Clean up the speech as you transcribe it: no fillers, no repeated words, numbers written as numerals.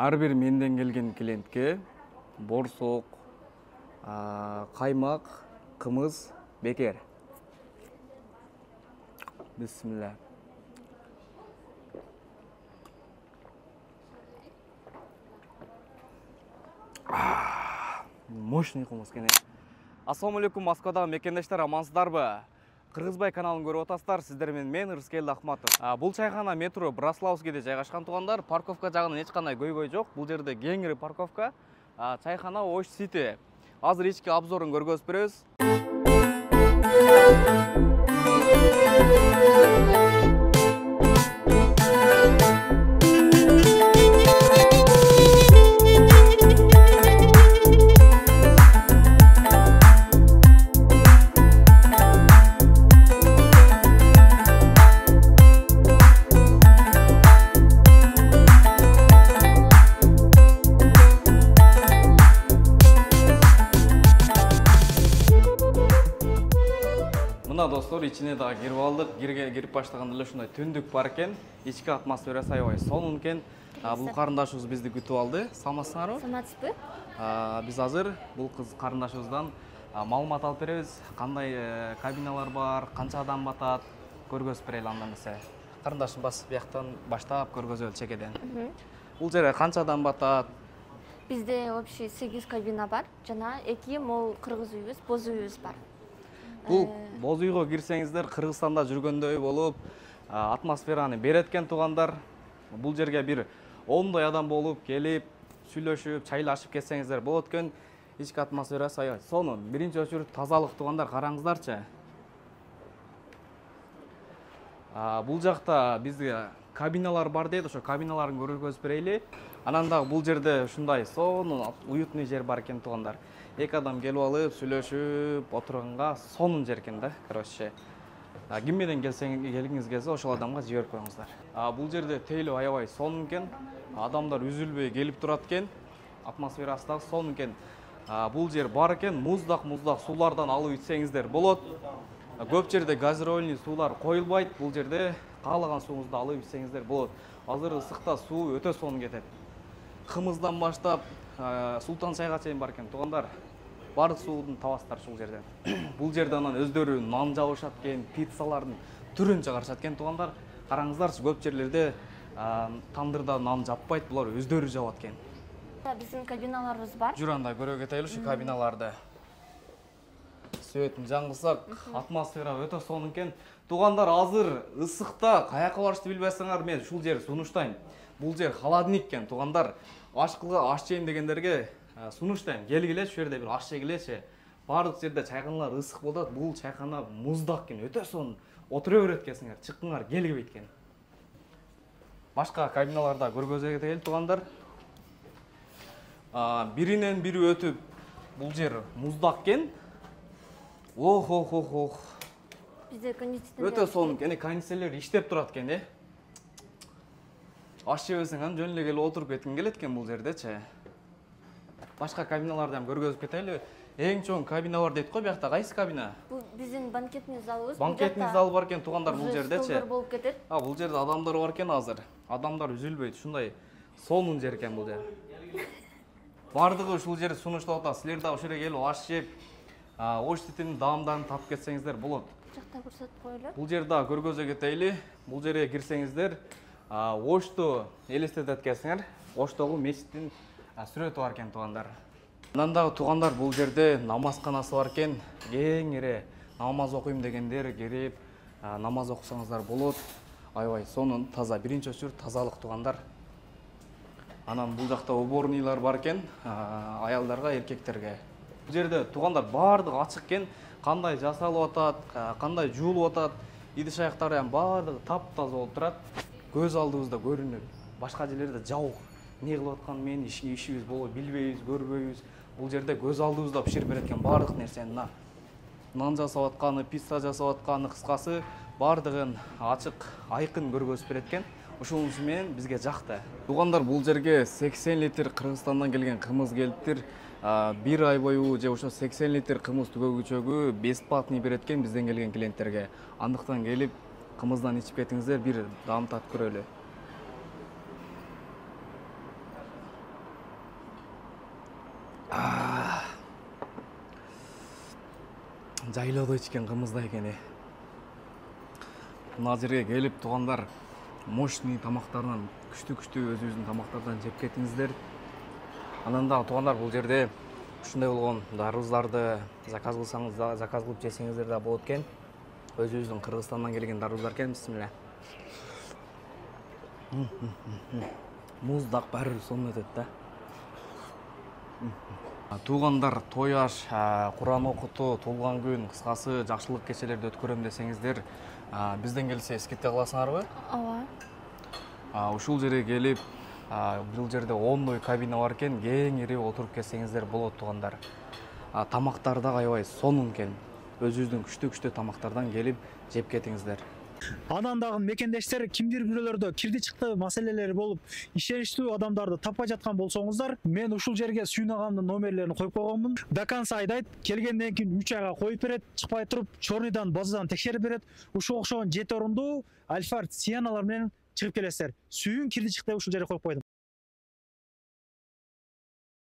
Ар бир менден келген клиентке борсок, каймак, кымыз бекер. Бисмилlah. Мощный кымыз екен. Ассаламу алейкум, Москвадагы мекендештер, амансыздарбы? Кыргызбай каналын көрүп атасыздар. Сиздер менен мен Рыскелди Ахматов. Бул чайхана метро Браславскийде жайгашкан тугандар. Парковка жагынан эч кандай көйгөй жок. Бул жерде кеңири парковка. Чайхана Ош Сити. Азыр ички обзорун көргөзүп беребиз. Достор, ичине дагы кирип алдык. Кирип баштаганда эле ушундай түндүк бар экен. Ички атмосферасы аябай сонун экен. Бул карындашыбыз бизди күтүп алды. Саламатсыңарбы? Саламатсызбы? Биз азыр бул кыз карындашыбыздан маалымат алып беребиз. Кандай кабиналар бар, канча адам батат, көргөзүп берели анда эмесе. Карындашым бас бияктан баштап көргөзөлү чекеден. Бул жерде канча адам батат? Бизде вообще 8 кабина бар. Жана 2 мол кыргыз үйүбүз, боз үйүбүз бар. Бул боз үйгө кирсеңиздер Кыргызстанда жүргөндөй болуп, атмосфераны берет экен тугандар. Бул жерге бир 10 адам болуп келип, сүйлөшүп, чайлашып кетсеңиздер болот экен. Ички атмосферасы аябай сонун. Биринчи очур тазалык тугандар, караңыздарчы. Бул жакта бизде кабиналар бар дейт, ошо кабиналарын көргөзүп берели. Анан дагы бул жерде ушундай сонун уютный жер бар экен тугандар. Эки адам келип алып, сүйлөшүп, отурганга сонун жер экен да, короче. Ким менен келгиңиз келсе, ошол адамга жиберип коюңуздар. Бул жерде тейлөө аябай сонун экен. Адамдар үзүлбөй келип турат экен. Атмосферасы дагы сонун экен. Бул жер бар экен, муздак суулардан алып ичсеңиздер болот. Көп жерде газированный суулар коюлбайт. Бул жерде каалаган сууңузду алып ичсеңиздер болот. Азыр ысыкта суу өтө сонун кетет. Кымыздан баштап Султан чайга чейин бар экен тугандар. Бардык суудун табасыздар ушул жерден. Бул жерде анан өздөрү нан жабышат экен, пиццалардын түрүн чыгарышат экен тугандар. Караңыздарчы, көп жерлерде тандырда нан жаппайт, булар өздөрү жабат экен. Биздин кабиналарыбыз бар. Жүр анда көрө кетели ушу кабиналарды. Сөтүн жаңгысак, атмосфера өтө сонун экен. Тугандар, азыр ысыкта каяка барышты билбесеңер, мен ушул жерди сунуштайм. Бул жер холодильник экен тугандар. Аш жейин дегендерге сунуштайм. Келгиле, ушул жерде бир аш жегилечи. Бардык жерде чайханалар ысык болот. Бул чайхана муздак экен, өтө сонун. Отура берет экенсиңер, чыккыңар, келбейт экен. Башка кабиналарда көргөзө кетели тугандар. Биринен бири өтүп, бул жер муздак экен. Ох. Бизде кондиционер өтө сонун экен, кондиционерлер иштеп турат экен, Аш жебесең аны жөн эле келип отуруп кеткиң келет экен бул жердечи. Башка кабиналарды ham көргөзүп кетели. Эң чоң кабина бар дейт го, биякта кайсы кабина? Бул биздин банкетный залыбыз. Банкетный зал бар экен тугандар бул жердечи. Столдар болуп кетет. Бул жерде адамдар бар экен азыр. Адамдар үзүлбөйт, ушундай сонун жер экен бул жер. Бардыгы ушул жерде сунуштап атат. Силер да ушул жерге келип аш жеп, Ош Ситинин даамдарын тап кетсеңиздер болот. Жакта көрсөтүп коелу. Бул жерде көргөзө кетели. Бул жерге кирсеңиздер Ошту элестетет экенсиңер. Оштогу мечиттин сүрөтү бар экен тугандар. Анан дагы тугандар, бул жерде намазканасы бар экен. Кеңири намаз окуйм дегендер кирип намаз окусаңыздар болот. Аябай сонун, таза. Биринчи очур тазалык тугандар. Анан бул жакта уборныйлар бар экен, аялдарга, эркектерге. Бул жерде тугандар бардыгы ачык экен. Кандай жасалып атат, кандай жуулуп атат, идиш аяктары ham бардыгы таптаза болуп турат. Көз алдыбызда көрүнөт. Башка жерлерде жабык. Не кылып атканын мен ишибиз болот, билбейбиз, көрбөйбүз. Бул жерде көз алдыбызда биширип берет экен бардык нерсени. Нан жасап атканы, пицца жасап атканы, кыскасы бардыгын ачык, айкын көргөзүп берет экен. Ушунун менен бизге жакты. Тугандар, бул жерге 80 литр Кыргызстандан келген кымыз келиптир. Bir ай бою же ошо 80 литр кымыз түгөгүчөгү бесплатный берет экен бизден келген клиенттерге. Андыктан келип кымыздан ичип кетиңиздер, бир даам татып көрөлү. жайлоодо ичкен кымыздай экен. Мына жерге келип туугандар мощный тамактарынан, күчтүү өзүбүздүн тамактардан жеп кетиңиздер. Анан да туугандар бул жерде ушундай болгон дарбыздарды заказ кылсаңыз да, заказ кылып жесеңиздер да болот экен. Өзүбүздүн Кыргызстандан келген дарбыздар экен. Бисмилла. Муз дак баары бир сонун өтөт да. Туугандар, той аш, Куран окутуу, туулган күн, кыскасы жакшылык кечелерди өткөрөм десеңиздер, бизден келсе эскерте кыласыңарбы? Ооба. Ушул жерге келип, бул жерде 10 кабина бар экен, кең ири отуруп кетсеңиздер болот туугандар. Тамактар да аябай сонун экен. Өзүбүздүн күчтүү тамактардан келип жеп кетиңиздер. Анан дагы мекендештер кимдир бирөөлөрдө кирди чыкты маселелери болуп, ишеничтүү адамдарды таппай жаткан болсоңуздар, мен ушул жерге Сүйүн агамдын номерлерин коюп койгонмун. До конца айдайт, келгенден кийин 3 айга коюп берет, чыкпай туруп, чорныйдан, базадан текшерип берет. Ушул окшогон 7 орундуу Альфард Сиеналар менен чыгып келесиздер. Сүйүн кирди чыкты ушул жерге коюп койдум.